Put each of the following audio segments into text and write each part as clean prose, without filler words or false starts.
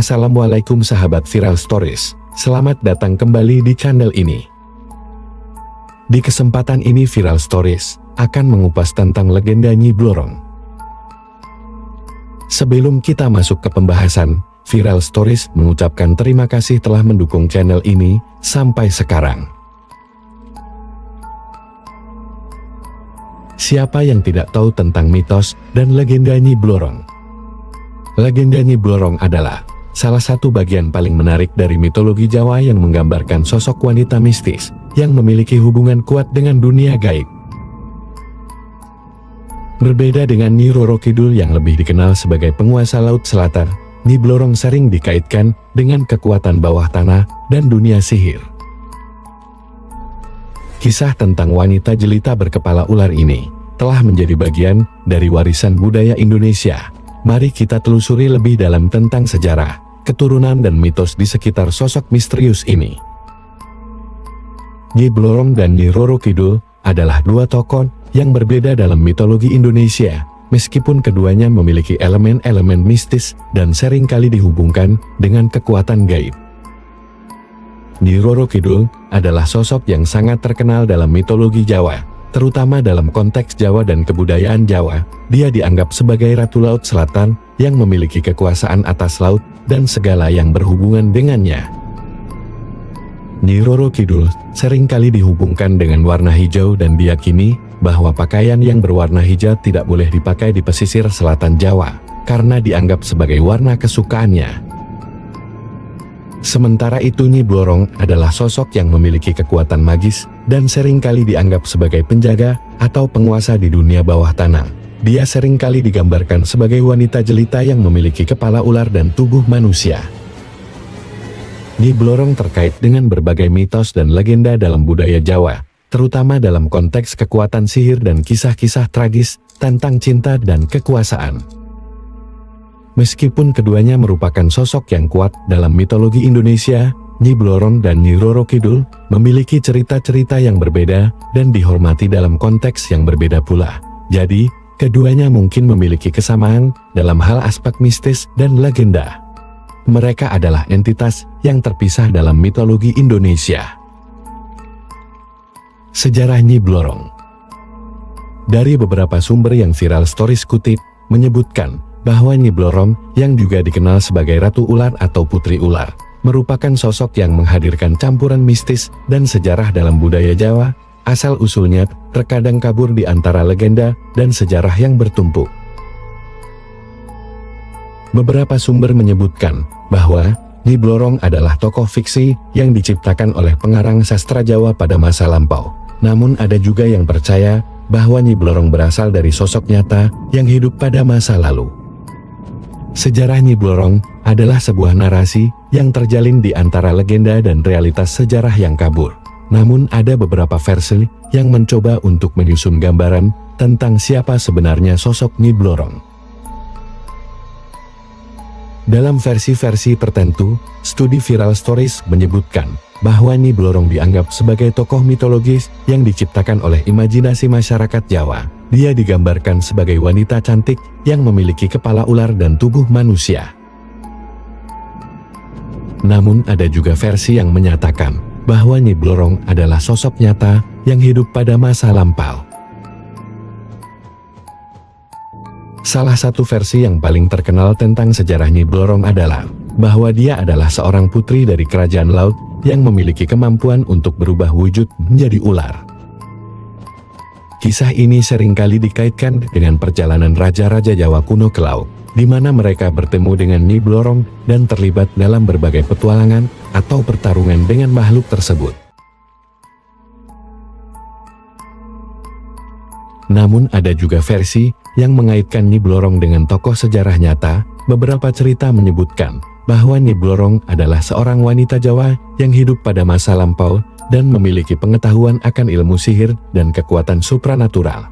Assalamualaikum sahabat Viral Stories, selamat datang kembali di channel ini. Di kesempatan ini Viral Stories akan mengupas tentang legenda Nyi Blorong. Sebelum kita masuk ke pembahasan, Viral Stories mengucapkan terima kasih telah mendukung channel ini sampai sekarang. Siapa yang tidak tahu tentang mitos dan legenda Nyi Blorong? Legenda Nyi Blorong adalah salah satu bagian paling menarik dari mitologi Jawa yang menggambarkan sosok wanita mistis yang memiliki hubungan kuat dengan dunia gaib. Berbeda dengan Nyi Roro Kidul yang lebih dikenal sebagai penguasa Laut Selatan, Nyi Blorong sering dikaitkan dengan kekuatan bawah tanah dan dunia sihir. Kisah tentang wanita jelita berkepala ular ini telah menjadi bagian dari warisan budaya Indonesia. Mari kita telusuri lebih dalam tentang sejarah, keturunan dan mitos di sekitar sosok misterius ini. Nyi Blorong dan Nyi Roro Kidul adalah dua tokoh yang berbeda dalam mitologi Indonesia, meskipun keduanya memiliki elemen-elemen mistis dan seringkali dihubungkan dengan kekuatan gaib. Nyi Roro Kidul adalah sosok yang sangat terkenal dalam mitologi Jawa, terutama dalam konteks Jawa dan kebudayaan Jawa. Dia dianggap sebagai Ratu Laut Selatan yang memiliki kekuasaan atas laut dan segala yang berhubungan dengannya. Nyi Roro Kidul seringkali dihubungkan dengan warna hijau dan diyakini bahwa pakaian yang berwarna hijau tidak boleh dipakai di pesisir selatan Jawa, karena dianggap sebagai warna kesukaannya. Sementara itu Nyi Blorong adalah sosok yang memiliki kekuatan magis dan seringkali dianggap sebagai penjaga atau penguasa di dunia bawah tanah. Dia seringkali digambarkan sebagai wanita jelita yang memiliki kepala ular dan tubuh manusia. Nyi Blorong terkait dengan berbagai mitos dan legenda dalam budaya Jawa, terutama dalam konteks kekuatan sihir dan kisah-kisah tragis tentang cinta dan kekuasaan. Meskipun keduanya merupakan sosok yang kuat dalam mitologi Indonesia, Nyi Blorong dan Nyi Roro Kidul memiliki cerita-cerita yang berbeda dan dihormati dalam konteks yang berbeda pula. Jadi, keduanya mungkin memiliki kesamaan dalam hal aspek mistis dan legenda. Mereka adalah entitas yang terpisah dalam mitologi Indonesia. Sejarah Nyi Blorong. Dari beberapa sumber yang Viral Stories kutip, menyebutkan bahwa Nyi Blorong, yang juga dikenal sebagai Ratu Ular atau Putri Ular, merupakan sosok yang menghadirkan campuran mistis dan sejarah dalam budaya Jawa. Asal-usulnya terkadang kabur di antara legenda dan sejarah yang bertumpuk. Beberapa sumber menyebutkan bahwa Nyi Blorong adalah tokoh fiksi yang diciptakan oleh pengarang sastra Jawa pada masa lampau. Namun ada juga yang percaya bahwa Nyi Blorong berasal dari sosok nyata yang hidup pada masa lalu. Sejarah Nyi Blorong adalah sebuah narasi yang terjalin di antara legenda dan realitas sejarah yang kabur. Namun ada beberapa versi yang mencoba untuk menyusun gambaran tentang siapa sebenarnya sosok Nyi Blorong. Dalam versi-versi tertentu, studi Viral Stories menyebutkan bahwa Nyi Blorong dianggap sebagai tokoh mitologis yang diciptakan oleh imajinasi masyarakat Jawa. Dia digambarkan sebagai wanita cantik yang memiliki kepala ular dan tubuh manusia. Namun ada juga versi yang menyatakan bahwa Nyi Blorong adalah sosok nyata yang hidup pada masa lampau. Salah satu versi yang paling terkenal tentang sejarah Nyi Blorong adalah bahwa dia adalah seorang putri dari kerajaan laut yang memiliki kemampuan untuk berubah wujud menjadi ular. Kisah ini seringkali dikaitkan dengan perjalanan raja-raja Jawa kuno ke laut, di mana mereka bertemu dengan Nyi Blorong dan terlibat dalam berbagai petualangan atau pertarungan dengan makhluk tersebut. Namun ada juga versi yang mengaitkan Nyi Blorong dengan tokoh sejarah nyata. Beberapa cerita menyebutkan bahwa Nyi Blorong adalah seorang wanita Jawa yang hidup pada masa lampau dan memiliki pengetahuan akan ilmu sihir dan kekuatan supranatural.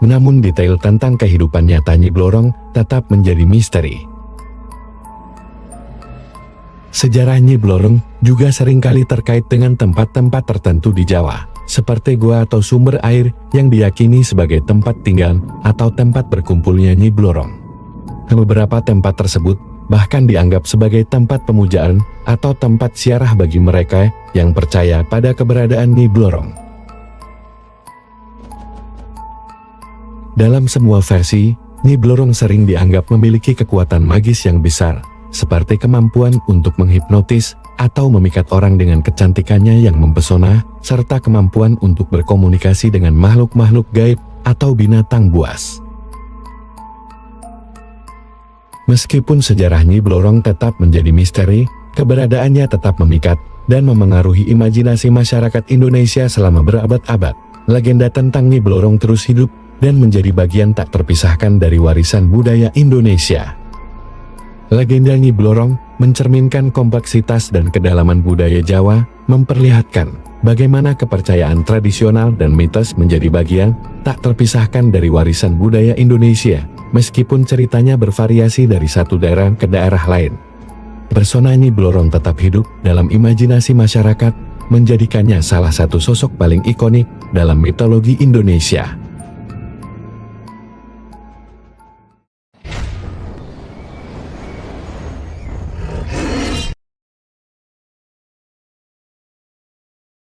Namun detail tentang kehidupan nyata Nyi Blorong tetap menjadi misteri. Sejarah Nyi Blorong juga seringkali terkait dengan tempat-tempat tertentu di Jawa, seperti gua atau sumber air yang diyakini sebagai tempat tinggal atau tempat berkumpulnya Nyi Blorong. Beberapa tempat tersebut bahkan dianggap sebagai tempat pemujaan atau tempat ziarah bagi mereka yang percaya pada keberadaan Nyi Blorong. Dalam semua versi, Nyi Blorong sering dianggap memiliki kekuatan magis yang besar, seperti kemampuan untuk menghipnotis atau memikat orang dengan kecantikannya yang mempesona, serta kemampuan untuk berkomunikasi dengan makhluk-makhluk gaib atau binatang buas. Meskipun sejarah Nyi Blorong tetap menjadi misteri, keberadaannya tetap memikat dan memengaruhi imajinasi masyarakat Indonesia selama berabad-abad. Legenda tentang Nyi Blorong terus hidup dan menjadi bagian tak terpisahkan dari warisan budaya Indonesia. Legenda Nyi Blorong mencerminkan kompleksitas dan kedalaman budaya Jawa, memperlihatkan bagaimana kepercayaan tradisional dan mitos menjadi bagian tak terpisahkan dari warisan budaya Indonesia, meskipun ceritanya bervariasi dari satu daerah ke daerah lain. Persona Nyi Blorong tetap hidup dalam imajinasi masyarakat, menjadikannya salah satu sosok paling ikonik dalam mitologi Indonesia.